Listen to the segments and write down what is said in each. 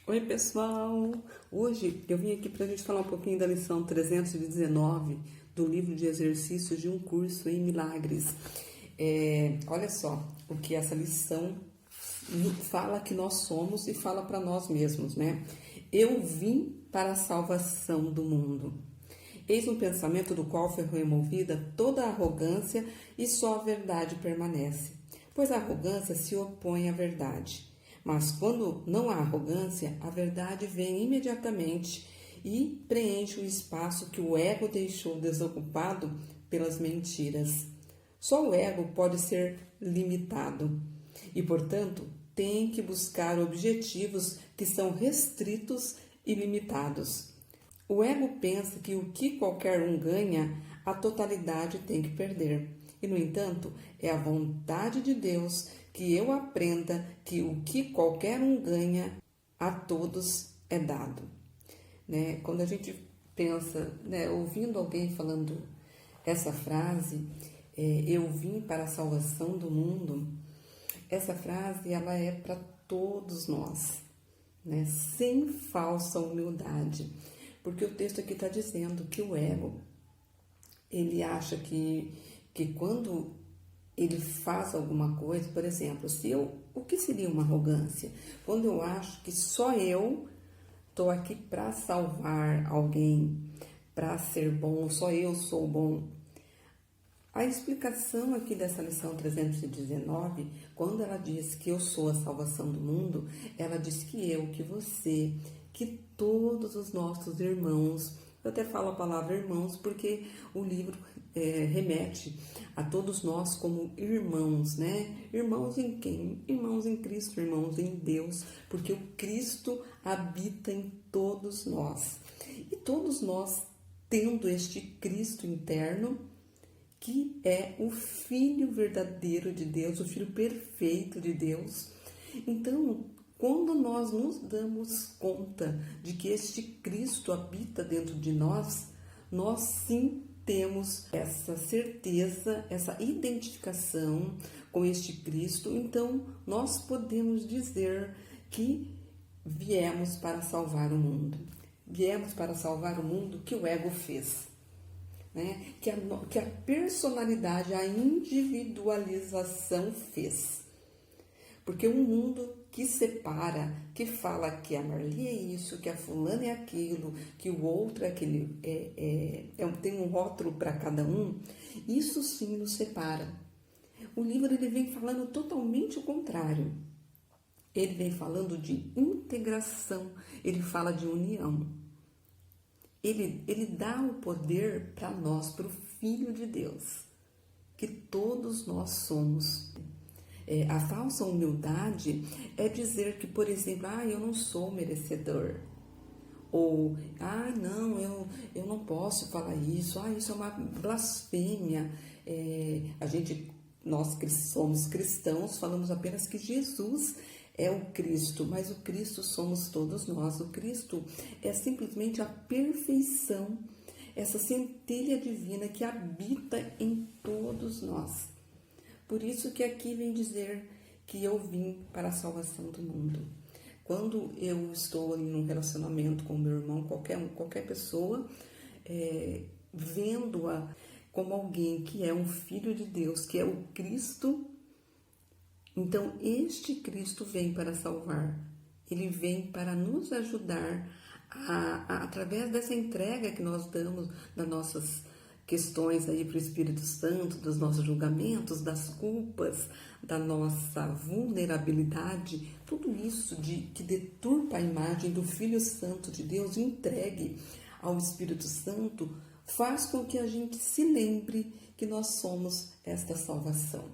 Oi, pessoal! Hoje eu vim aqui para a gente falar um pouquinho da lição 319 do livro de exercícios de um curso em milagres. Olha só o que essa lição fala que nós somos e fala para nós mesmos, né? Eu vim para a salvação do mundo. Eis um pensamento do qual foi removida toda a arrogância e só a verdade permanece, pois a arrogância se opõe à verdade. Mas quando não há arrogância, a verdade vem imediatamente e preenche o espaço que o ego deixou desocupado pelas mentiras. Só o ego pode ser limitado e, portanto, tem que buscar objetivos que são restritos e limitados. O ego pensa que o que qualquer um ganha, a totalidade tem que perder. E, no entanto, é a vontade de Deus que eu aprenda que o que qualquer um ganha, a todos é dado. Né? Quando a gente pensa, né, ouvindo alguém falando essa frase, eu vim para a salvação do mundo, essa frase ela é para todos nós, né? Sem falsa humildade. Porque o texto aqui está dizendo que o ego, ele acha que quando ele faz alguma coisa, por exemplo, o que seria uma arrogância? Quando eu acho que só eu estou aqui para salvar alguém, para ser bom, só eu sou bom. A explicação aqui dessa lição 319, quando ela diz que eu sou a salvação do mundo, ela diz que eu, que você, que todos os nossos irmãos, eu até falo a palavra irmãos porque o livro remete a todos nós como irmãos, né? Irmãos em quem? Irmãos em Cristo, irmãos em Deus, porque o Cristo habita em todos nós. E todos nós, tendo este Cristo interno, que é o Filho verdadeiro de Deus, o Filho perfeito de Deus. Então, quando nós nos damos conta de que este Cristo habita dentro de nós, nós sim temos essa certeza, essa identificação com este Cristo. Então, nós podemos dizer que viemos para salvar o mundo. Viemos para salvar o mundo que o ego fez. Né? Que a personalidade, a individualização fez. Porque um mundo que separa, que fala que a Marli é isso, que a fulana é aquilo, que o outro é aquele, tem um rótulo para cada um, isso sim nos separa. O livro ele vem falando totalmente o contrário. Ele vem falando de integração, ele fala de união. Ele dá o poder para nós, para o Filho de Deus, que todos nós somos. A falsa humildade é dizer que, por exemplo, eu não sou merecedor. Ou, não, eu não posso falar isso. Isso é uma blasfêmia. Nós que somos cristãos, falamos apenas que Jesus é o Cristo, mas o Cristo somos todos nós. O Cristo é simplesmente a perfeição, essa centelha divina que habita em todos nós. Por isso que aqui vem dizer que eu vim para a salvação do mundo. Quando eu estou em um relacionamento com meu irmão, qualquer pessoa, vendo-a como alguém que é um filho de Deus, que é o Cristo, então este Cristo vem para salvar. Ele vem para nos ajudar através dessa entrega que nós damos das nossas questões aí para o Espírito Santo, dos nossos julgamentos, das culpas, da nossa vulnerabilidade, tudo isso que deturpa a imagem do Filho Santo de Deus entregue ao Espírito Santo, faz com que a gente se lembre que nós somos esta salvação,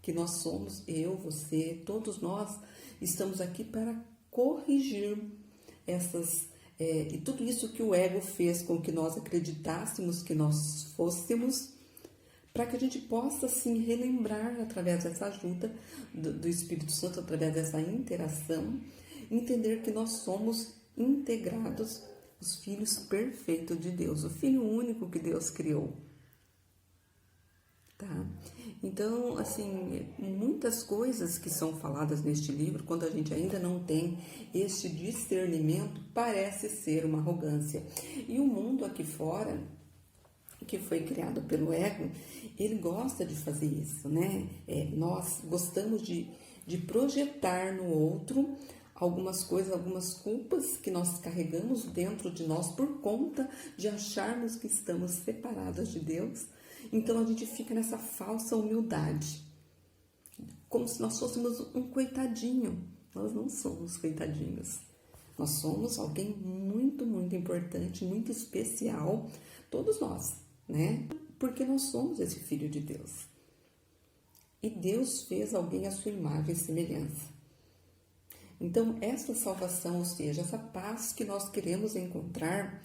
que nós somos, eu, você, todos nós estamos aqui para corrigir e tudo isso que o ego fez com que nós acreditássemos que nós fôssemos, para que a gente possa, sim, relembrar através dessa ajuda do Espírito Santo, através dessa interação, entender que nós somos integrados, os filhos perfeitos de Deus, o Filho único que Deus criou. tá? Então, assim, muitas coisas que são faladas neste livro, quando a gente ainda não tem este discernimento, parece ser uma arrogância. E o mundo aqui fora, que foi criado pelo ego, ele gosta de fazer isso, né? Nós gostamos de projetar no outro algumas coisas, algumas culpas que nós carregamos dentro de nós por conta de acharmos que estamos separadas de Deus. Então a gente fica nessa falsa humildade, como se nós fôssemos um coitadinho. Nós não somos coitadinhos. Nós somos alguém muito, muito importante, muito especial, todos nós, né? Porque nós somos esse filho de Deus. E Deus fez alguém à sua imagem e semelhança. Então, essa salvação, ou seja, essa paz que nós queremos encontrar,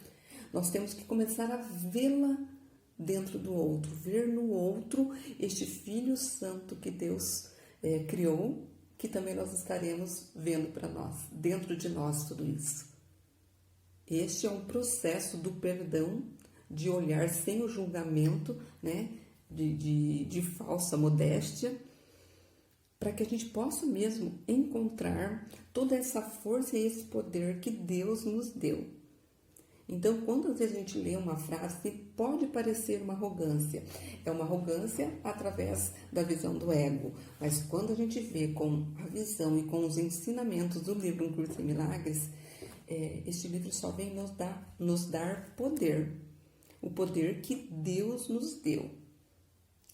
nós temos que começar a vê-la dentro do outro, ver no outro este Filho Santo que Deus criou, que também nós estaremos vendo para nós, dentro de nós tudo isso. Este é um processo do perdão, de olhar sem o julgamento, né, de falsa modéstia, para que a gente possa mesmo encontrar toda essa força e esse poder que Deus nos deu. Então, quando às vezes a gente lê uma frase, pode parecer uma arrogância. É uma arrogância através da visão do ego. Mas quando a gente vê com a visão e com os ensinamentos do livro Um Curso em Milagres, este livro só vem nos dar poder. O poder que Deus nos deu.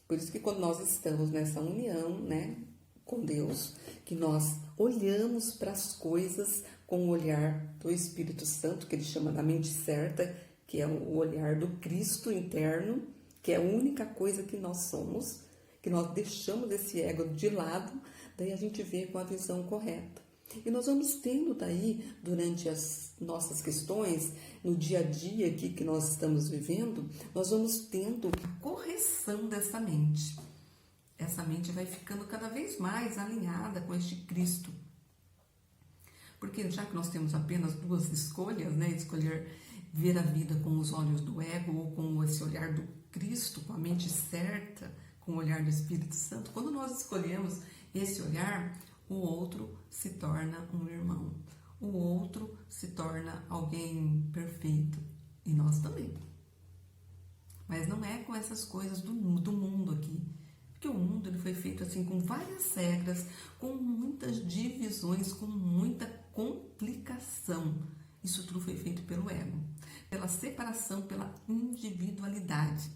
Por isso que quando nós estamos nessa união, né, com Deus, que nós olhamos para as coisas com o olhar do Espírito Santo, que ele chama da mente certa, que é o olhar do Cristo interno, que é a única coisa que nós somos, que nós deixamos esse ego de lado, daí a gente vê com a visão correta. E nós vamos tendo daí, durante as nossas questões, no dia a dia aqui que nós estamos vivendo, nós vamos tendo a correção dessa mente. Essa mente vai ficando cada vez mais alinhada com este Cristo. Porque já que nós temos apenas duas escolhas, né? Escolher ver a vida com os olhos do ego ou com esse olhar do Cristo, com a mente certa, com o olhar do Espírito Santo, quando nós escolhemos esse olhar, o outro se torna um irmão. O outro se torna alguém perfeito. E nós também. Mas não é com essas coisas do mundo aqui. Porque o mundo ele foi feito assim com várias regras, com muitas divisões, com muita complicação. Isso tudo foi feito pelo ego, pela separação, pela individualidade.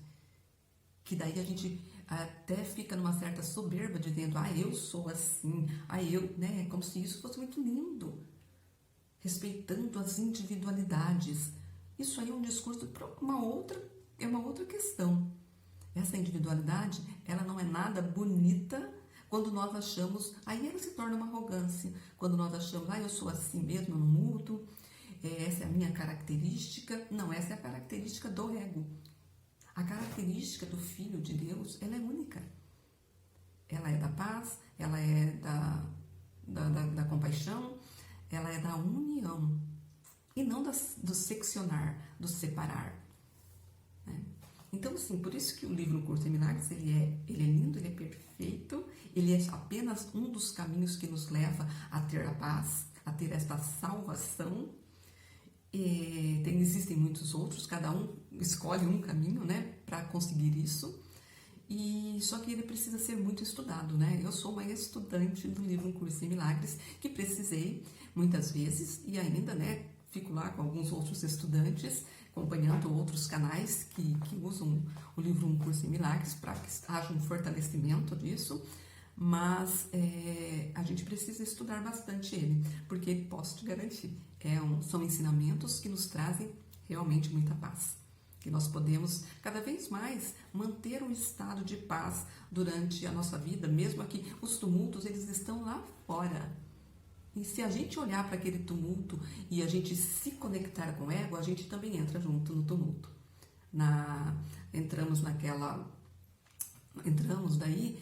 Que daí a gente até fica numa certa soberba dizendo, eu sou assim, eu, né? Como se isso fosse muito lindo. Respeitando as individualidades. Isso aí é um discurso para uma outra questão. Essa individualidade, ela não é nada bonita quando nós achamos, aí ela se torna uma arrogância, quando nós achamos, eu sou assim mesmo, eu não mudo, essa é a minha característica. Não, essa é a característica do ego. A característica do Filho de Deus, ela é única. Ela é da paz, ela é da compaixão, ela é da união, e não do seccionar, do separar. Né? Então, assim, por isso que o livro Um Curso em Milagres, ele é lindo, ele é perfeito, ele é apenas um dos caminhos que nos leva a ter a paz, a ter esta salvação. Existem muitos outros, cada um escolhe um caminho, né, para conseguir isso. E só que ele precisa ser muito estudado, né? Eu sou uma estudante do livro Um Curso em Milagres, que precisei muitas vezes, e ainda, né, fico lá com alguns outros estudantes, acompanhando outros canais que usam o livro Um Curso em Milagres para que haja um fortalecimento disso, mas a gente precisa estudar bastante ele, porque posso te garantir, são ensinamentos que nos trazem realmente muita paz, que nós podemos cada vez mais manter um estado de paz durante a nossa vida, mesmo que os tumultos eles estão lá fora. E se a gente olhar para aquele tumulto e a gente se conectar com o ego, a gente também entra junto no tumulto. Entramos daí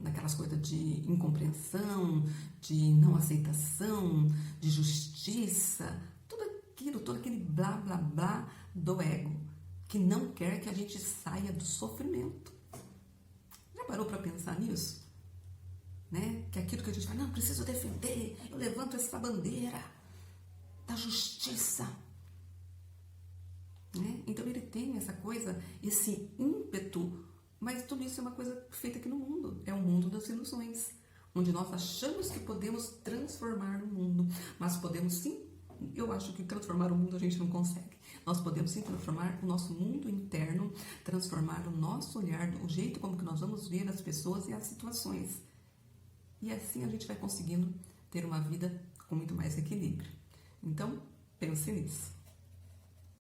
naquelas coisas de incompreensão, de não aceitação, de justiça, todo aquele blá, blá, blá do ego, que não quer que a gente saia do sofrimento. parou para pensar nisso? Né? Que aquilo que a gente fala, não, preciso defender, eu levanto essa bandeira da justiça. Né? Então ele tem essa coisa, esse ímpeto, mas tudo isso é uma coisa feita aqui no mundo. É o mundo das ilusões, onde nós achamos que podemos transformar o mundo, mas podemos sim. Eu acho que transformar o mundo a gente não consegue. Nós podemos sim transformar o nosso mundo interno, transformar o nosso olhar, o jeito como que nós vamos ver as pessoas e as situações. E assim a gente vai conseguindo ter uma vida com muito mais equilíbrio. Então, pense nisso.